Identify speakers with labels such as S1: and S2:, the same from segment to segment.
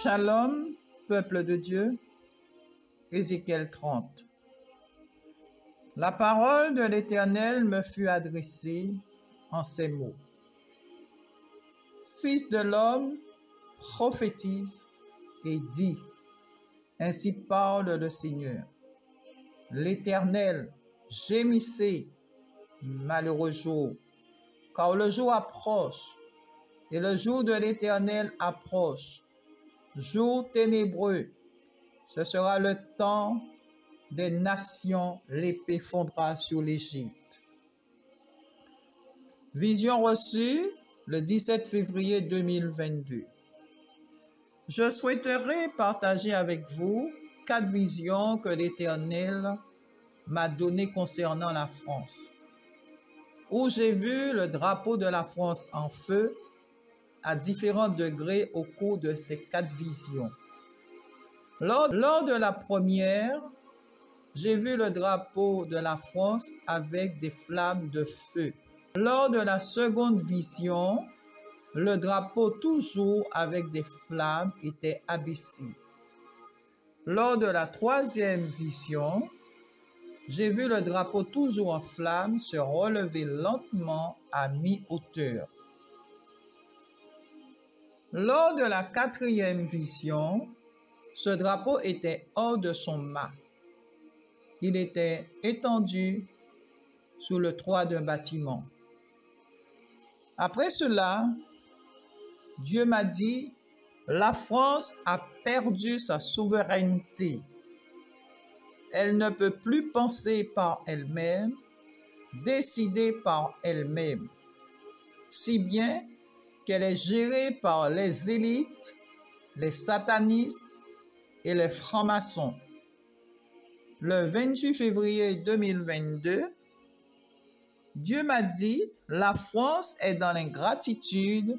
S1: Shalom, peuple de Dieu. Ézéchiel 30. La parole de l'Éternel me fut adressée en ces mots. Fils de l'homme, prophétise et dis, ainsi parle le Seigneur. L'Éternel, gémissez, malheureux jour, car le jour approche, et le jour de l'Éternel approche. Jour ténébreux, ce sera le temps des nations, l'épée fondra sur l'Égypte. Vision reçue le 17 février 2022. Je souhaiterais partager avec vous 4 visions que l'Éternel m'a données concernant la France, où j'ai vu le drapeau de la France en feu à différents degrés au cours de ces 4 visions. Lors de la première, j'ai vu le drapeau de la France avec des flammes de feu. Lors de la seconde vision, le drapeau toujours avec des flammes était abaissé. Lors de la troisième vision, j'ai vu le drapeau toujours en flammes se relever lentement à mi-hauteur. Lors de la quatrième vision, ce drapeau était hors de son mât. Il était étendu sur le toit d'un bâtiment. Après cela, Dieu m'a dit, la France a perdu sa souveraineté. Elle ne peut plus penser par elle-même, décider par elle-même, si bien qu'elle est gérée par les élites, les satanistes et les francs-maçons. Le 28 février 2022, Dieu m'a dit, la France est dans l'ingratitude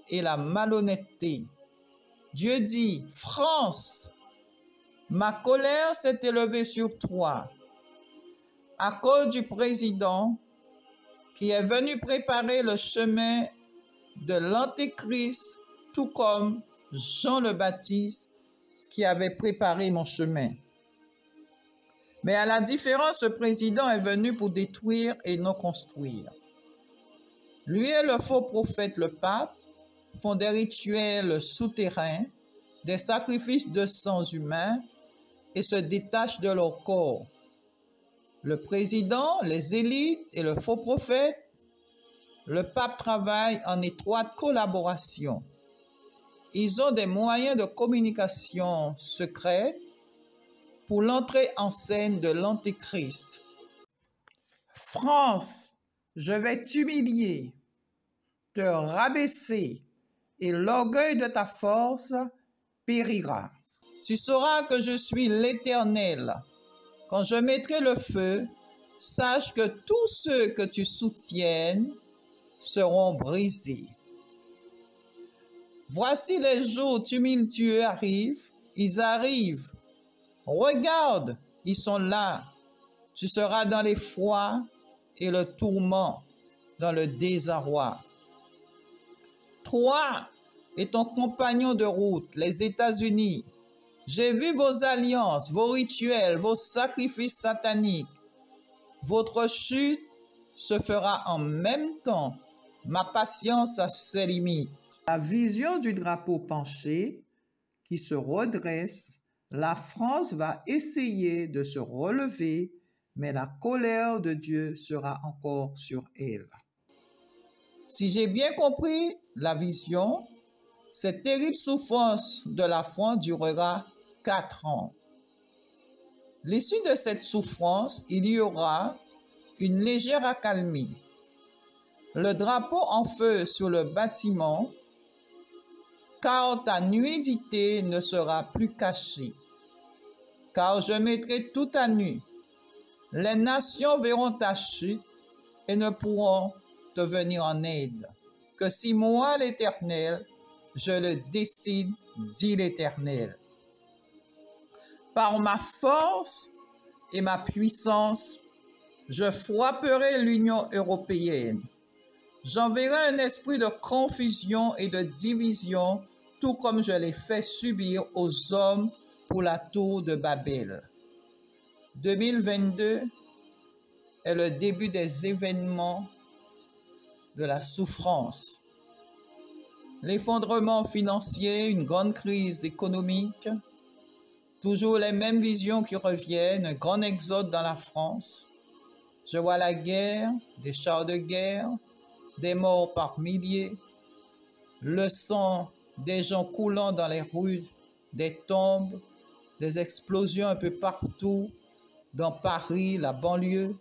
S1: et la malhonnêteté. Dieu dit, France, ma colère s'est élevée sur toi à cause du président qui est venu préparer le chemin de l'Antéchrist, tout comme Jean le Baptiste qui avait préparé mon chemin. Mais à la différence, ce président est venu pour détruire et non construire. Lui et le faux prophète, le pape, font des rituels souterrains, des sacrifices de sang humain et se détachent de leur corps. Le président, les élites et le faux prophète, le pape travaille en étroite collaboration. Ils ont des moyens de communication secrets pour l'entrée en scène de l'Antéchrist. France, je vais t'humilier, te rabaisser, et l'orgueil de ta force périra. Tu sauras que je suis l'Éternel. Quand je mettrai le feu, sache que tous ceux que tu soutiennes seront brisés. Voici les jours tumultueux arrivent, ils arrivent. Regarde, ils sont là. Tu seras dans l'effroi et le tourment, dans le désarroi. Toi et ton compagnon de route, les États-Unis, j'ai vu vos alliances, vos rituels, vos sacrifices sataniques. Votre chute se fera en même temps. Ma patience a ses limites. La vision du drapeau penché qui se redresse, la France va essayer de se relever, mais la colère de Dieu sera encore sur elle. Si j'ai bien compris la vision, cette terrible souffrance de la France durera 4 ans. L'issue de cette souffrance, il y aura une légère accalmie. Le drapeau en feu sur le bâtiment, car ta nudité ne sera plus cachée, car je mettrai tout à nu. Les nations verront ta chute et ne pourront te venir en aide. Que si moi, l'Éternel, je le décide, dit l'Éternel. Par ma force et ma puissance, je frapperai l'Union européenne. J'enverrai un esprit de confusion et de division tout comme je l'ai fait subir aux hommes pour la tour de Babel. 2022 est le début des événements de la souffrance. L'effondrement financier, une grande crise économique, toujours les mêmes visions qui reviennent, un grand exode dans la France. Je vois la guerre, des chars de guerre, des morts par milliers, le sang des gens coulant dans les rues, des tombes, des explosions un peu partout, dans Paris, la banlieue.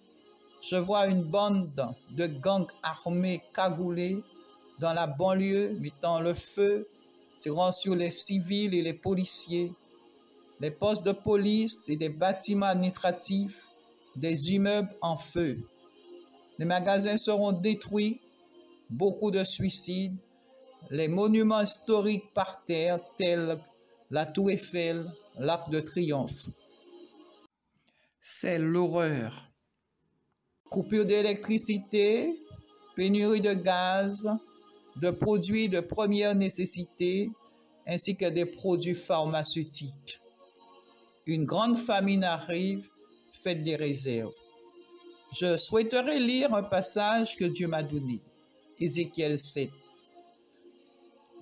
S1: Je vois une bande de gangs armés cagoulés dans la banlieue, mettant le feu, tirant sur les civils et les policiers, les postes de police et des bâtiments administratifs, des immeubles en feu. Les magasins seront détruits, beaucoup de suicides, les monuments historiques par terre, tels la Tour Eiffel, l'Arc de Triomphe. C'est l'horreur. Coupure d'électricité, pénurie de gaz, de produits de première nécessité, ainsi que des produits pharmaceutiques. Une grande famine arrive, faites des réserves. Je souhaiterais lire un passage que Dieu m'a donné, Ézéchiel 7.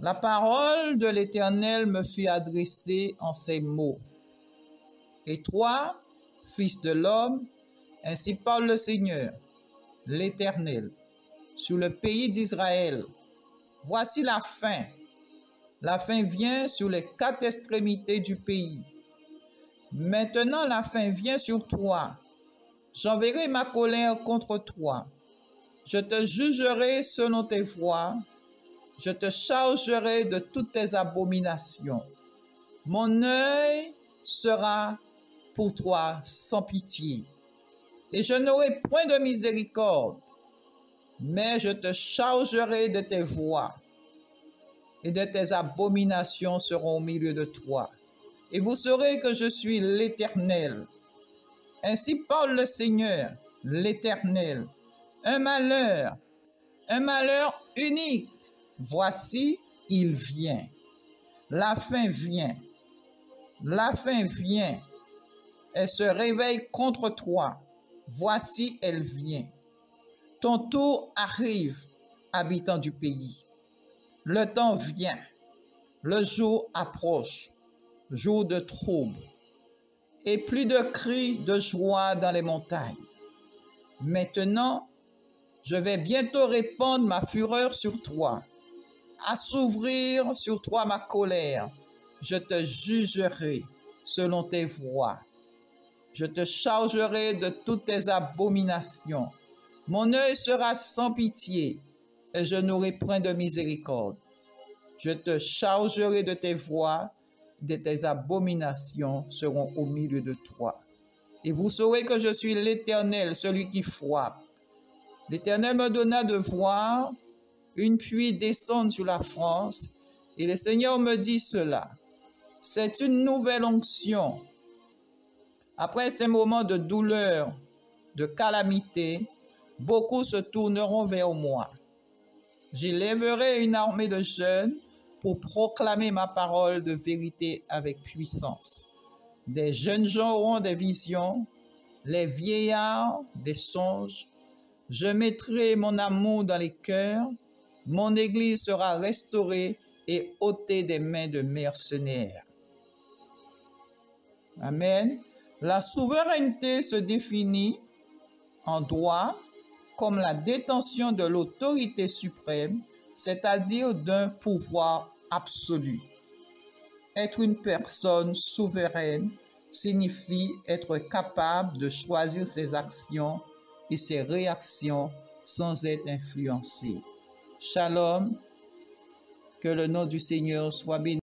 S1: La parole de l'Éternel me fut adressée en ces mots. Et toi, fils de l'homme, ainsi parle le Seigneur, l'Éternel, sur le pays d'Israël. Voici la fin. La fin vient sur les 4 extrémités du pays. Maintenant la fin vient sur toi. J'enverrai ma colère contre toi. Je te jugerai selon tes voies. Je te chargerai de toutes tes abominations. Mon œil sera pour toi sans pitié. Et je n'aurai point de miséricorde, mais je te chargerai de tes voies, et de tes abominations seront au milieu de toi. Et vous saurez que je suis l'Éternel. Ainsi parle le Seigneur, l'Éternel. Un malheur unique. Voici, il vient. La fin vient. La fin vient. Elle se réveille contre toi. Voici, elle vient. Ton tour arrive, habitant du pays. Le temps vient. Le jour approche. Jour de trouble. Et plus de cris de joie dans les montagnes. Maintenant, je vais bientôt répandre ma fureur sur toi, assouvir sur toi ma colère. Je te jugerai selon tes voies. Je te chargerai de toutes tes abominations. Mon œil sera sans pitié et je n'aurai point de miséricorde. Je te chargerai de tes voies, de tes abominations seront au milieu de toi. Et vous saurez que je suis l'Éternel, celui qui frappe. L'Éternel me donna de voir une pluie descendre sur la France, et le Seigneur me dit cela. C'est une nouvelle onction. Après ces moments de douleur, de calamité, beaucoup se tourneront vers moi. J'élèverai une armée de jeunes pour proclamer ma parole de vérité avec puissance. Des jeunes gens auront des visions, les vieillards des songes. Je mettrai mon amour dans les cœurs, mon Église sera restaurée et ôtée des mains de mercenaires. Amen. La souveraineté se définit en droit comme la détention de l'autorité suprême, c'est-à-dire d'un pouvoir absolu. Être une personne souveraine signifie être capable de choisir ses actions et ses réactions sans être influencé. Shalom, que le nom du Seigneur soit béni.